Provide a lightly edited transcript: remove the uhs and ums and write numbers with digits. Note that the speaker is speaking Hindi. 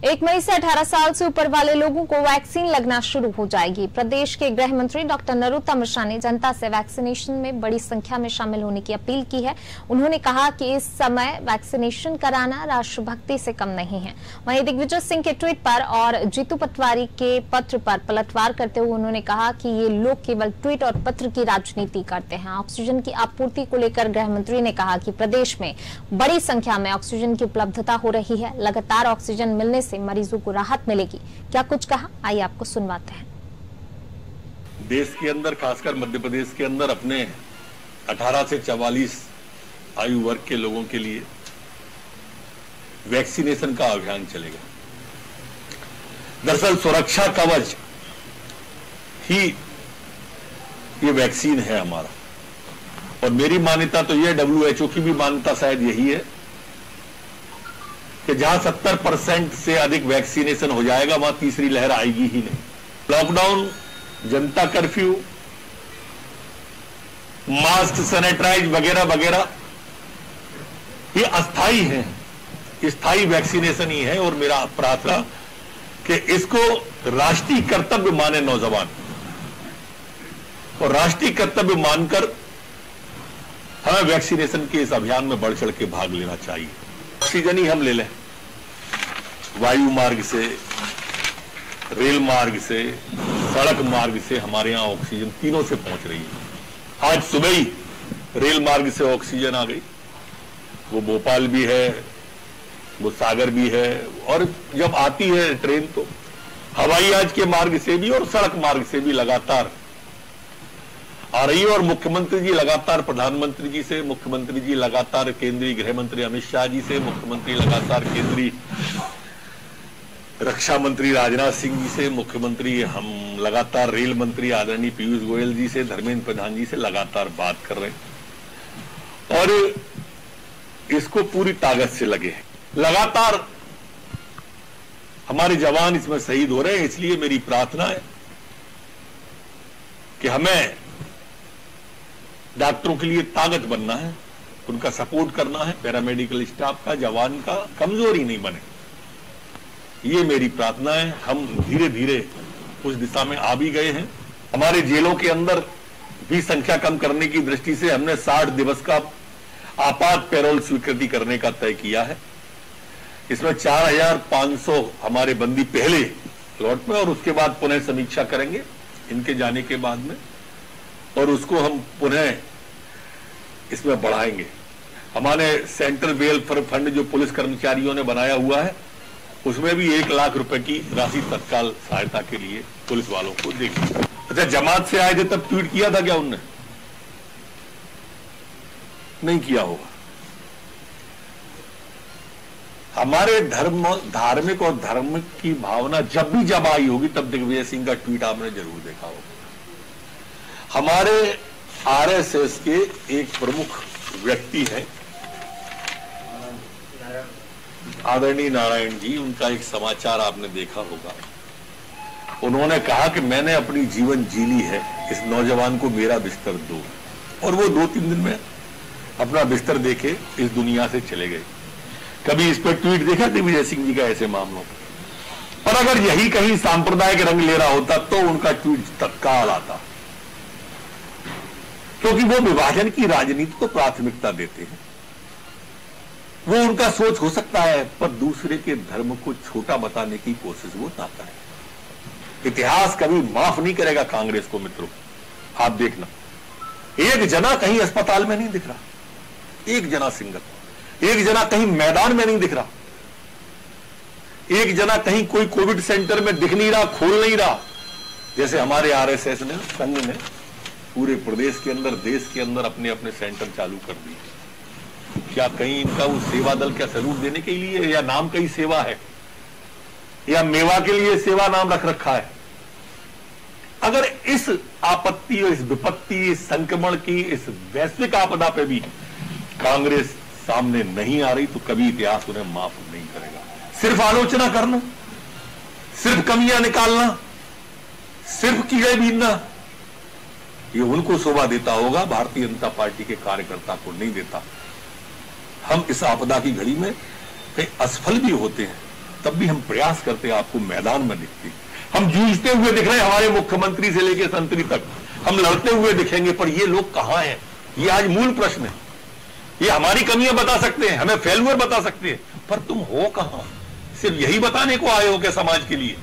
1 मई से 18 साल से ऊपर वाले लोगों को वैक्सीन लगना शुरू हो जाएगी। प्रदेश के गृह मंत्री डॉक्टर नरोत्तम मिश्रा ने जनता से वैक्सीनेशन में बड़ी संख्या में शामिल होने की अपील की है। उन्होंने कहा कि इस समय वैक्सीनेशन कराना राष्ट्रभक्ति से कम नहीं है। वहीं दिग्विजय सिंह के ट्वीट पर और जीतू पटवारी के पत्र पर पलटवार करते हुए उन्होंने कहा कि ये लोग केवल ट्वीट और पत्र की राजनीति करते हैं। ऑक्सीजन की आपूर्ति को लेकर गृह मंत्री ने कहा कि प्रदेश में बड़ी संख्या में ऑक्सीजन की उपलब्धता हो रही है। लगातार ऑक्सीजन मिलने से मरीजों को राहत मिलेगी। क्या कुछ कहा, आइए आपको सुनवाते हैं। देश के अंदर, खासकर मध्य प्रदेश के अंदर, अपने 18 से 44 आयु वर्ग के लोगों के लिए वैक्सीनेशन का अभियान चलेगा। दरअसल सुरक्षा कवच ही ये वैक्सीन है हमारा, और मेरी मान्यता तो यह, WHO की भी मान्यता शायद यही है कि जहां 70% से अधिक वैक्सीनेशन हो जाएगा वहां तीसरी लहर आएगी ही नहीं। लॉकडाउन, जनता कर्फ्यू, मास्क, सैनिटाइज वगैरह वगैरह ये अस्थाई है, स्थायी वैक्सीनेशन ही है। और मेरा प्रार्थना कि इसको राष्ट्रीय कर्तव्य माने नौजवान, और राष्ट्रीय कर्तव्य मानकर हमें वैक्सीनेशन के इस अभियान में बढ़ चढ़ के भाग लेना चाहिए। ऑक्सीजन ही हम ले लें, वायु मार्ग से, रेल मार्ग से, सड़क मार्ग से हमारे यहां ऑक्सीजन तीनों से पहुंच रही है। आज सुबह ही रेल मार्ग से ऑक्सीजन आ गई, वो भोपाल भी है, वो सागर भी है, और जब आती है ट्रेन तो हवाई जहाज के मार्ग से भी और सड़क मार्ग से भी लगातार आ रही है। और मुख्यमंत्री जी लगातार प्रधानमंत्री जी से, मुख्यमंत्री जी लगातार केंद्रीय गृह मंत्री अमित शाह जी से, मुख्यमंत्री लगातार केंद्रीय रक्षा मंत्री राजनाथ सिंह जी से, मुख्यमंत्री हम लगातार रेल मंत्री आदरणीय पीयूष गोयल जी से, धर्मेंद्र प्रधान जी से लगातार बात कर रहे हैं, और इसको पूरी ताकत से लगे हैं। लगातार हमारे जवान इसमें शहीद हो रहे हैं। इसलिए मेरी प्रार्थना है कि हमें डॉक्टरों के लिए ताकत बनना है, उनका सपोर्ट करना है, पैरामेडिकल स्टाफ का, जवान का कमजोरी नहीं बने, ये मेरी प्रार्थना है। हम धीरे धीरे उस दिशा में आ भी गए हैं। हमारे जेलों के अंदर भी संख्या कम करने की दृष्टि से हमने 60 दिवस का आपात पैरोल स्वीकृति करने का तय किया है। इसमें 4500 हमारे बंदी पहले लौट में, और उसके बाद पुनः समीक्षा करेंगे इनके जाने के बाद में, और उसको हम पुनः इसमें बढ़ाएंगे। हमारे सेंट्रल वेलफेयर फंड जो पुलिस कर्मचारियों ने बनाया हुआ है, उसमें भी 1 लाख रुपए की राशि तत्काल सहायता के लिए पुलिस वालों को देगी। अच्छा, जमात से आए थे तब ट्वीट किया था क्या उनने? नहीं किया होगा। हमारे धार्मिक और धार्मिक की भावना जब आई होगी तब दिग्विजय सिंह का ट्वीट आपने जरूर देखा होगा। हमारे RSS के एक प्रमुख व्यक्ति हैं आदरणीय नारायण जी, उनका एक समाचार आपने देखा होगा। उन्होंने कहा कि मैंने अपनी जीवन जी ली है, इस नौजवान को मेरा बिस्तर दो, और वो 2-3 दिन में अपना बिस्तर देके इस दुनिया से चले गए। कभी इस पर ट्वीट देखा दिग्विजय सिंह जी का ऐसे मामलों पर? अगर यही कहीं सांप्रदायिक रंग ले रहा होता तो उनका ट्वीट तत्काल आता, क्योंकि वो विभाजन की राजनीति को प्राथमिकता देते हैं। वो उनका सोच हो सकता है, पर दूसरे के धर्म को छोटा बताने की कोशिश वो ना करें। इतिहास कभी माफ नहीं करेगा कांग्रेस को। मित्रों, आप देखना, एक जना कहीं अस्पताल में नहीं दिख रहा, एक जना सिंगल, एक जना कहीं मैदान में नहीं दिख रहा, एक जना कहीं कोई कोविड सेंटर में दिख नहीं रहा, खोल नहीं रहा। जैसे हमारे RSS ने, संघ ने पूरे प्रदेश के अंदर, देश के अंदर अपने अपने सेंटर चालू कर दिए। क्या कहीं इनका वो सेवा दल क्या सैल्यूट देने के लिए, या नाम कहीं सेवा है, या मेवा के लिए सेवा नाम रख रखा है? अगर इस आपत्ति, इस विपत्ति, इस संक्रमण की, इस वैश्विक आपदा पे भी कांग्रेस सामने नहीं आ रही तो कभी इतिहास उन्हें माफ नहीं करेगा। सिर्फ आलोचना करना, सिर्फ कमियां निकालना, सिर्फ कीड़े बीनना, ये उनको शोभा देता होगा, भारतीय जनता पार्टी के कार्यकर्ता को नहीं देता। हम इस आपदा की घड़ी में कई असफल भी होते हैं, तब भी हम प्रयास करते हैं, आपको मैदान में दिखते हैं। हम जूझते हुए दिख रहे हैं, हमारे मुख्यमंत्री से लेकर संतरी तक हम लड़ते हुए दिखेंगे, पर ये लोग कहां हैं? ये आज मूल प्रश्न है। ये हमारी कमियां बता सकते हैं, हमें फेल्यूर बता सकते हैं, पर तुम हो कहां? सिर्फ यही बताने को आए हो क्या समाज के लिए?